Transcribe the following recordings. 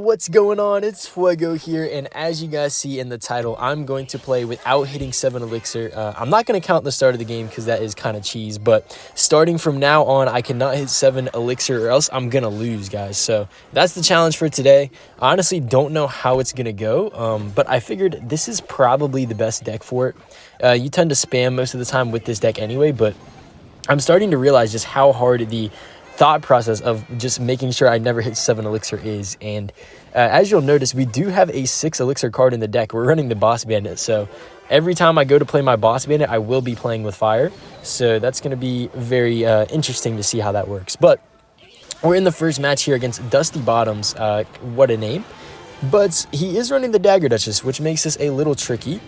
what's going on? It's Fuego here, and as you guys see in the title, I'm going to play without hitting 7 Elixir. I'm not going to count the start of the game because that is kind of cheese, but starting from now on, I cannot hit 7 Elixir or else I'm going to lose, guys. So that's the challenge for today. I honestly don't know how it's going to go, but I figured this is probably the best deck for it. You tend to spam most of the time with this deck anyway, but I'm starting to realize just how hard the thought process of just making sure I never hit 7 Elixir is. And as you'll notice, we do have a 6 Elixir card in the deck. We're running the Boss Bandit, so every time I go to play my Boss Bandit, I will be playing with fire. So that's going to be very interesting to see how that works. But we're in the first match here against Dusty Bottoms. What a name. But he is running the Dagger Duchess, which makes this a little tricky.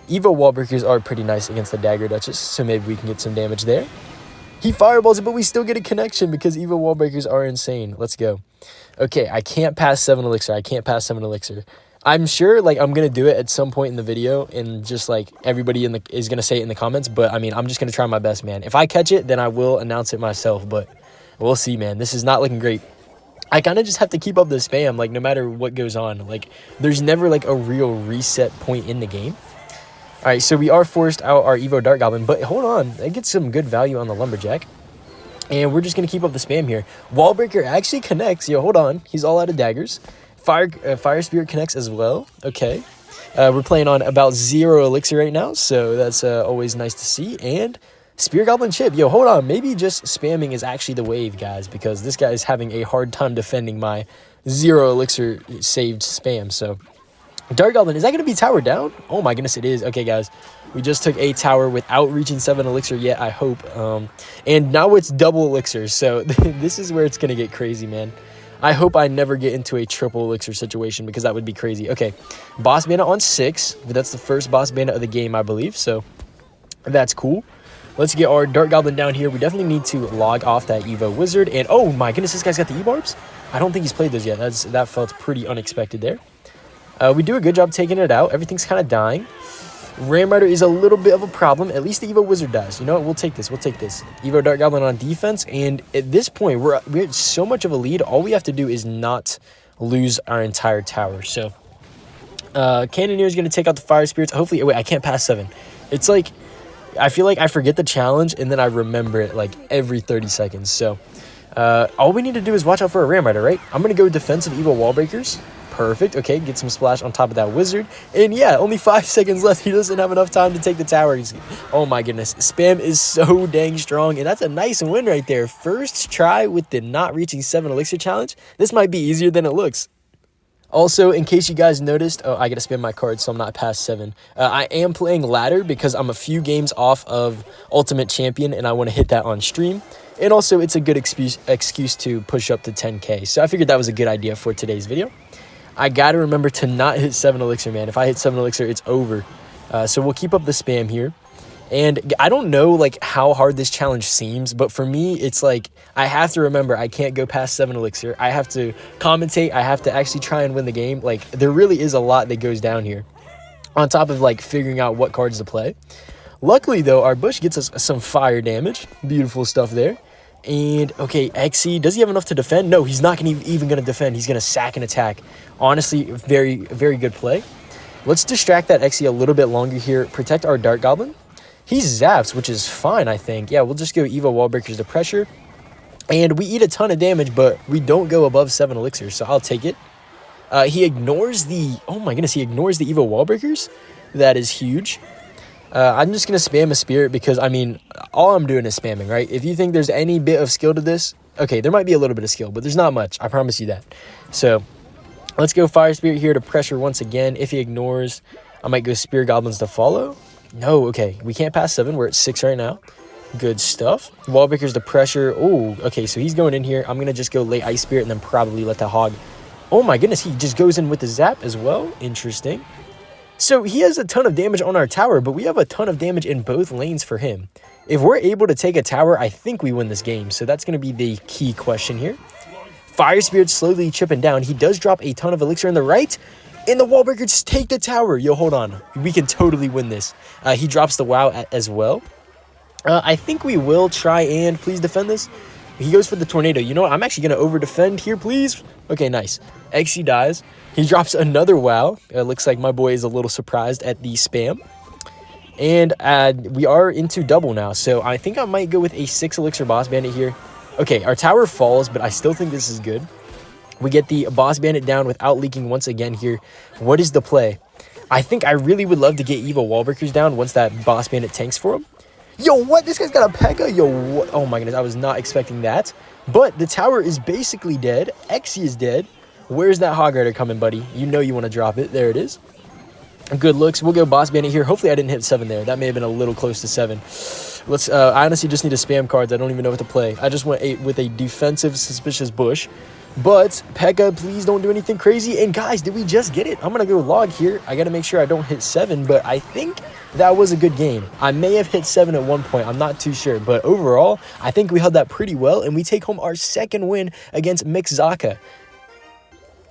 Evo wall breakers are pretty nice against the Dagger Duchess, so maybe we can get some damage there. He fireballs it, but we still get a connection because Evo wall breakers are insane. Let's go. Okay, I can't pass 7 Elixir. I can't pass 7 Elixir. I'm sure, like, I'm going to do it at some point in the video, and just, like, everybody is going to say it in the comments, but, I mean, I'm just going to try my best, man. If I catch it, then I will announce it myself, but we'll see, man. This is not looking great. I kind of just have to keep up the spam, like, no matter what goes on. Like, there's never, like, a real reset point in the game. All right, so we are forced out our Evo Dart Goblin, but hold on. I get some good value on the Lumberjack. And we're just going to keep up the spam here. Wallbreaker actually connects. Yo, hold on. He's all out of daggers. Fire Spirit connects as well. Okay. We're playing on about 0 Elixir right now, so that's always nice to see. And Spear Goblin Chip. Yo, hold on. Maybe just spamming is actually the wave, guys, because this guy is having a hard time defending my 0 Elixir saved spam, so... Dart Goblin, is that going to be tower down? Oh my goodness, it is. Okay, guys, we just took a tower without reaching 7 Elixir yet, I hope. And now it's double Elixir, so this is where it's going to get crazy, man. I hope I never get into a triple Elixir situation because that would be crazy. Okay, Boss Bandit on 6. That's the first Boss Bandit of the game, I believe, so that's cool. Let's get our Dart Goblin down here. We definitely need to log off that Evo Wizard. And oh my goodness, this guy's got the E-Barbs? I don't think he's played those yet. That felt pretty unexpected there. We do a good job taking it out. Everything's kind of dying. Ram Rider is a little bit of a problem. At least the Evo Wizard dies. You know what? We'll take this. We'll take this. Evo Dart Goblin on defense. And at this point, we're at so much of a lead. All we have to do is not lose our entire tower. So, Cannoneer is going to take out the Fire Spirits. Hopefully, wait, I can't pass 7. It's like, I feel like I forget the challenge, and then I remember it like every 30 seconds. So, all we need to do is watch out for a Ram Rider, right? I'm going to go defensive Evo Wall Breakers. Perfect. Okay, get some splash on top of that wizard. And yeah, only 5 seconds left. He doesn't have enough time to take the tower. Oh my goodness. Spam is so dang strong. And that's a nice win right there. First try with the not reaching 7 Elixir challenge. This might be easier than it looks. Also, in case you guys noticed, oh, I got to spin my card, so I'm not past 7. I am playing ladder because I'm a few games off of Ultimate Champion, and I want to hit that on stream. And also, it's a good excuse to push up to 10K. So I figured that was a good idea for today's video. I got to remember to not hit 7 Elixir, man. If I hit 7 Elixir, it's over. So we'll keep up the spam here. And I don't know, like, how hard this challenge seems, but for me, it's like, I have to remember I can't go past 7 Elixir. I have to commentate. I have to actually try and win the game. Like, there really is a lot that goes down here, on top of, like, figuring out what cards to play. Luckily, though, our Bush gets us some fire damage. Beautiful stuff there. And, okay, XC, does he have enough to defend? No, he's not even going to defend. He's going to sack and attack. Honestly, very, very good play. Let's distract that XC a little bit longer here. Protect our Dart Goblin. He zaps, which is fine, I think. Yeah, we'll just go Evo Wall Breakers to pressure. And we eat a ton of damage, but we don't go above 7 Elixir, so I'll take it. He ignores the... Oh, my goodness, he ignores the Evo Wall Breakers. That is huge. I'm just going to spam a Spirit because, I mean, all I'm doing is spamming, right? If you think there's any bit of skill to this, okay, there might be a little bit of skill, but there's not much. I promise you that. So, let's go Fire Spirit here to pressure once again. If he ignores, I might go Spear Goblins to follow. No, okay, we can't pass 7. We're at 6 right now. Good stuff. Wall Breakers to pressure. Oh, okay, so he's going in here. I'm going to just go late Ice Spirit and then probably let the Hog. Oh my goodness, he just goes in with the zap as well. Interesting. So he has a ton of damage on our tower, but we have a ton of damage in both lanes for him. If we're able to take a tower, I think we win this game. So that's going to be the key question here. Fire Spirit slowly chipping down. He does drop a ton of Elixir in the right. And the Wall Breakers take the tower. Yo, hold on. We can totally win this. He drops the WoW as well. I think we will try and please defend this. He goes for the tornado. You know what? I'm actually going to over-defend here, please. Okay, nice. XC dies. He drops another wow. It looks like my boy is a little surprised at the spam. And we are into double now. So I think I might go with a 6 elixir boss bandit here. Okay, our tower falls, but I still think this is good. We get the boss bandit down without leaking once again here. What is the play? I think I really would love to get Evo wallbreakers down once that boss bandit tanks for him. Yo, what? This guy's got a Pekka? Yo, what? Oh my goodness, I was not expecting that. But the tower is basically dead. Xe is dead. Where's that Hog Rider coming, buddy? You know you want to drop it. There it is. Good looks. We'll go boss bandit here. Hopefully I didn't hit 7 there. That may have been a little close to 7. Let's. I honestly just need to spam cards. I don't even know what to play. I just went with a defensive suspicious bush. But Pekka, please don't do anything crazy. And guys, did we just get it? I'm going to go log here. I got to make sure I don't hit 7, but I think that was a good game. I may have hit 7 at one point. I'm not too sure. But overall, I think we held that pretty well, and we take home our 2nd win against Mixzaka.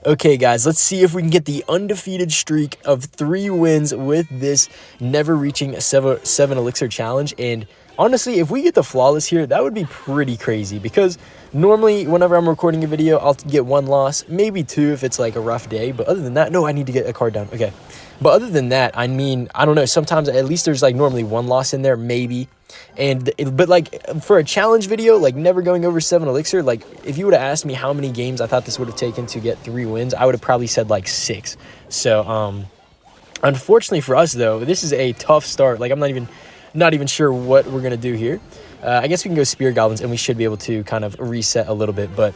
Okay, guys, let's see if we can get the undefeated streak of 3 wins with this never reaching 7 elixir challenge. And honestly, if we get the flawless here, that would be pretty crazy, because normally whenever I'm recording a video, I'll get 1 loss, maybe 2 if it's like a rough day. But other than that, no, I need to get a card down. Okay. But other than that, I mean, I don't know. Sometimes at least there's like normally 1 loss in there, maybe. But like for a challenge video, like never going over 7 elixir, like if you would have asked me how many games I thought this would have taken to get 3 wins, I would have probably said like 6. So, unfortunately for us though, this is a tough start. Like I'm not even sure what we're going to do here. I guess we can go Spear Goblins and we should be able to kind of reset a little bit, but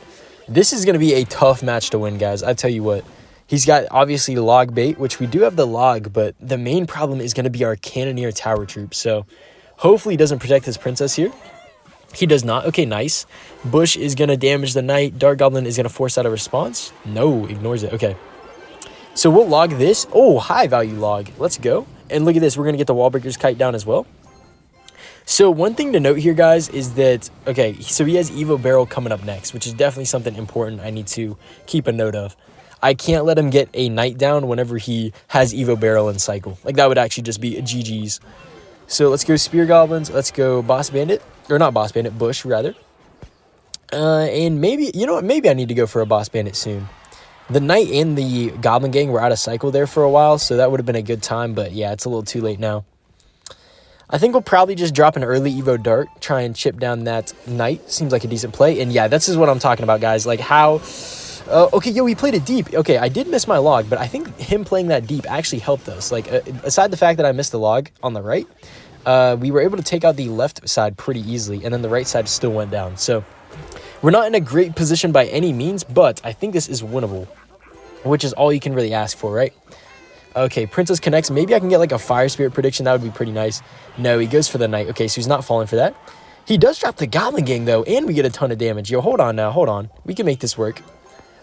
this is going to be a tough match to win, guys. I tell you what. He's got, obviously, LogBait, which we do have the log, but the main problem is going to be our Cannoneer Tower troops. So, hopefully he doesn't protect his princess here. He does not. Okay, nice. Bush is going to damage the knight. Dark Goblin is going to force out a response. No, ignores it. Okay. So, we'll log this. Oh, high-value log. Let's go. And look at this. We're going to get the Wallbreaker's Kite down as well. So, one thing to note here, guys, is that, okay, so he has Evo Barrel coming up next, which is definitely something important I need to keep a note of. I can't let him get a knight down whenever he has Evo Barrel and Cycle. Like, that would actually just be a GG's. So, let's go Spear Goblins. Let's go Boss Bandit. Or not Boss Bandit, Bush, rather. And maybe, you know what? Maybe I need to go for a Boss Bandit soon. The Knight and the Goblin Gang were out of Cycle there for a while, so that would have been a good time. But, yeah, it's a little too late now. I think we'll probably just drop an early Evo Dart, try and chip down that Knight. Seems like a decent play. And, yeah, this is what I'm talking about, guys. Like, how... okay, yo, he played it deep. Okay, I did miss my log, but I think him playing that deep actually helped us. Like, aside the fact that I missed the log on the right, we were able to take out the left side pretty easily, and then the right side still went down. So, we're not in a great position by any means, but I think this is winnable, which is all you can really ask for, right? Okay, Princess connects. Maybe I can get, like, a Fire Spirit prediction. That would be pretty nice. No, he goes for the Knight. Okay, so he's not falling for that. He does drop the Goblin Gang, though, and we get a ton of damage. Yo, hold on now. Hold on. We can make this work.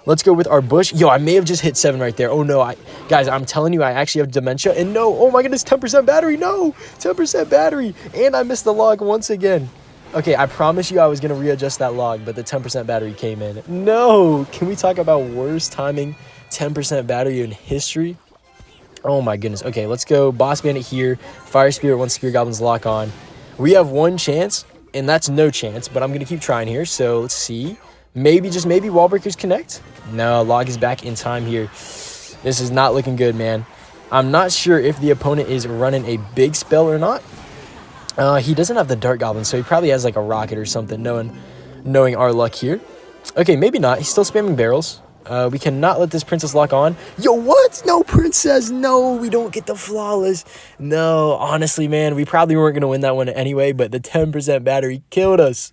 Let's go with our Bush. Yo, I may have just hit 7 right there. Oh, no. Guys, I'm telling you, I actually have dementia. And no, oh my goodness, 10% battery. No, 10% battery. And I missed the log once again. Okay, I promise you I was going to readjust that log, but the 10% battery came in. No. Can we talk about worst timing 10% battery in history? Oh my goodness. Okay, let's go Boss Bandit here. Fire Spirit once Spear Goblins lock on. We have 1 chance, and that's no chance, but I'm going to keep trying here. So let's see. Maybe, just maybe, Wallbreakers connect. No, log is back in time here. This is not looking good, man. I'm not sure if the opponent is running a big spell or not. He doesn't have the Dark Goblin, so he probably has like a rocket or something, knowing our luck here. Okay, maybe not. He's still spamming barrels. We cannot let this princess lock on. Yo, what? No, princess. No, we don't get the flawless. No, honestly, man, we probably weren't going to win that one anyway, but the 10% battery killed us.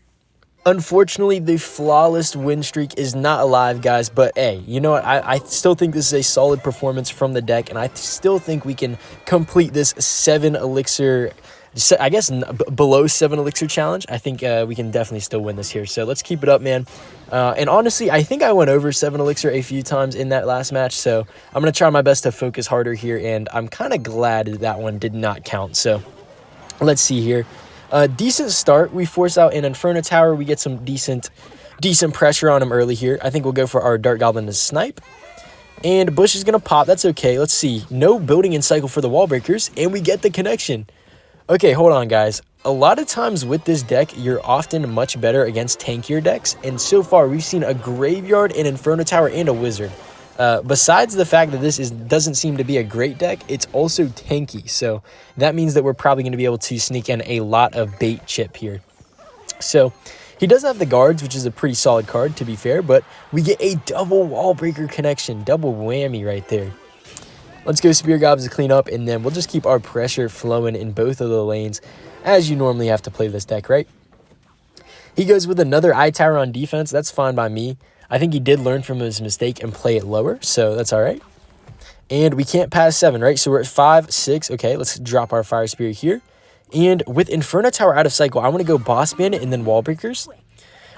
Unfortunately, the flawless win streak is not alive, guys, but hey, you know what? I still think this is a solid performance from the deck, and I still think we can complete this 7 elixir, I guess below 7 elixir challenge. I think we can definitely still win this here, so let's keep it up, man. And honestly, I think I went over 7 elixir a few times in that last match, so I'm going to try my best to focus harder here, and I'm kind of glad that one did not count, so let's see here. Decent start. We force out an Inferno Tower. We get some decent pressure on him early here. I think we'll go for our Dark Goblin to snipe. And Bush is going to pop. That's okay. Let's see. No building in cycle for the wall breakers. And we get the connection. Okay, hold on, guys. a lot of times with this deck, you're often much better against tankier decks. And so far, we've seen a Graveyard, an Inferno Tower, and a Wizard. Besides the fact that this doesn't seem to be a great deck, it's also tanky. So that means that we're probably going to be able to sneak in a lot of bait chip here. So he does have the guards, which is a pretty solid card, to be fair, but we get a double wall breaker connection, double whammy right there. Let's go Spear Gobs to clean up, and then we'll just keep our pressure flowing in both of the lanes, as you normally have to play this deck, right? He goes with another Eye Tower on defense. That's fine by me. I think he did learn from his mistake and play it lower, so that's all right. And we can't pass 7, right? So we're at 5, 6. Okay, let's drop our Fire Spirit here. And with Inferno Tower out of cycle, I want to go Boss Bandit and then Wall Breakers.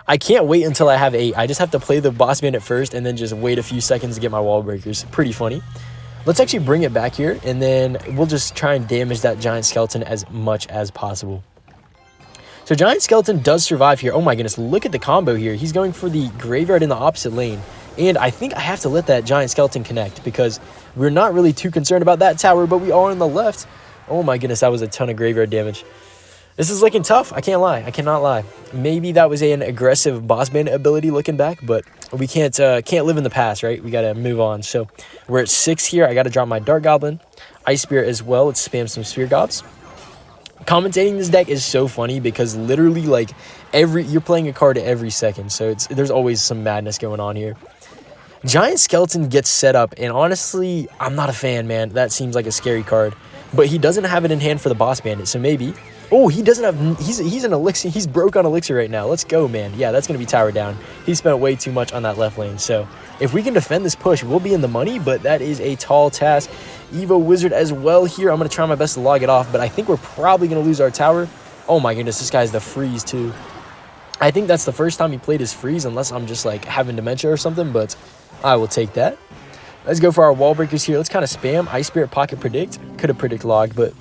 I can't wait until I have 8. I just have to play the Boss Bandit first and then just wait a few seconds to get my Wall Breakers. Pretty funny. Let's actually bring it back here, and then we'll just try and damage that Giant Skeleton as much as possible. So Giant Skeleton does survive here. Oh my goodness, look at the combo here. He's going for the Graveyard in the opposite lane. And I think I have to let that Giant Skeleton connect because we're not really too concerned about that tower, but we are on the left. Oh my goodness, that was a ton of Graveyard damage. This is looking tough. I can't lie. I cannot lie. Maybe that was an aggressive Boss Bandit ability looking back, but we can't live in the past, right? We got to move on. So we're at 6 here. I got to drop my Dark Goblin. Ice Spirit as well. Let's spam some Spear Gobs. Commentating this deck is so funny because literally like you're playing a card every second. So there's always some madness going on here. Giant Skeleton gets set up, and honestly, I'm not a fan, man. That seems like a scary card. But he doesn't have it in hand for the Boss Bandit, so maybe. Oh, he doesn't have... He's an Elixir. He's broke on Elixir right now. Let's go, man. Yeah, that's going to be tower down. He spent way too much on that left lane. So if we can defend this push, we'll be in the money, but that is a tall task. Evo Wizard as well here. I'm going to try my best to log it off, but I think we're probably going to lose our tower. Oh my goodness, this guy's the freeze too. I think that's the first time he played his freeze, unless I'm just like having dementia or something, but I will take that. Let's go for our wall breakers here. Let's kind of spam Ice Spirit, Pocket Predict. Could have Predict logged, but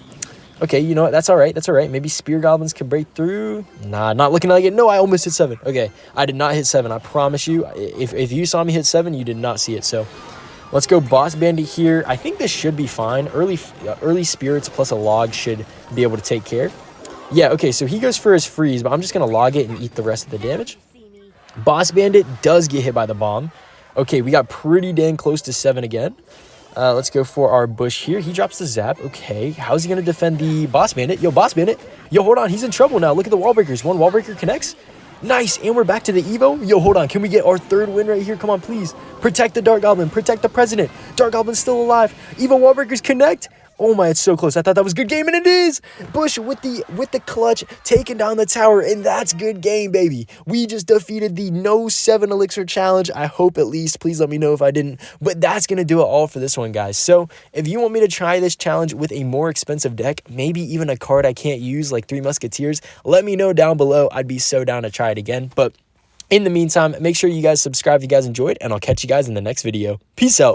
okay, you know what? That's all right. That's all right. Maybe Spear Goblins can break through. Nah, not looking like it. No, I almost hit 7. Okay, I did not hit 7. I promise you. If you saw me hit 7, you did not see it. So let's go Boss Bandit here. I think this should be fine. Early Spirits plus a log should be able to take care. Yeah, okay, so he goes for his freeze, but I'm just going to log it and eat the rest of the damage. Boss Bandit does get hit by the bomb. Okay, we got pretty dang close to 7 again. Let's go for our bush here. He drops the zap. Okay, how's he going to defend the Boss Bandit? Yo, Boss Bandit. Yo, hold on. He's in trouble now. Look at the wall breakers. One wall breaker connects. Nice, and we're back to the Evo. Yo, hold on. Can we get our 3rd win right here? Come on, please. Protect the Dark Goblin. Protect the President. Dark Goblin's still alive. Evo wall breakers connect. Oh my, it's so close. I thought that was a good game, and it is. Bush with the clutch, taking down the tower, and that's good game, baby. We just defeated the no 7 elixir challenge. I hope at least. Please let me know if I didn't. But that's going to do it all for this one, guys. So if you want me to try this challenge with a more expensive deck, maybe even a card I can't use like 3 Musketeers, let me know down below. I'd be so down to try it again. But in the meantime, make sure you guys subscribe if you guys enjoyed, and I'll catch you guys in the next video. Peace out.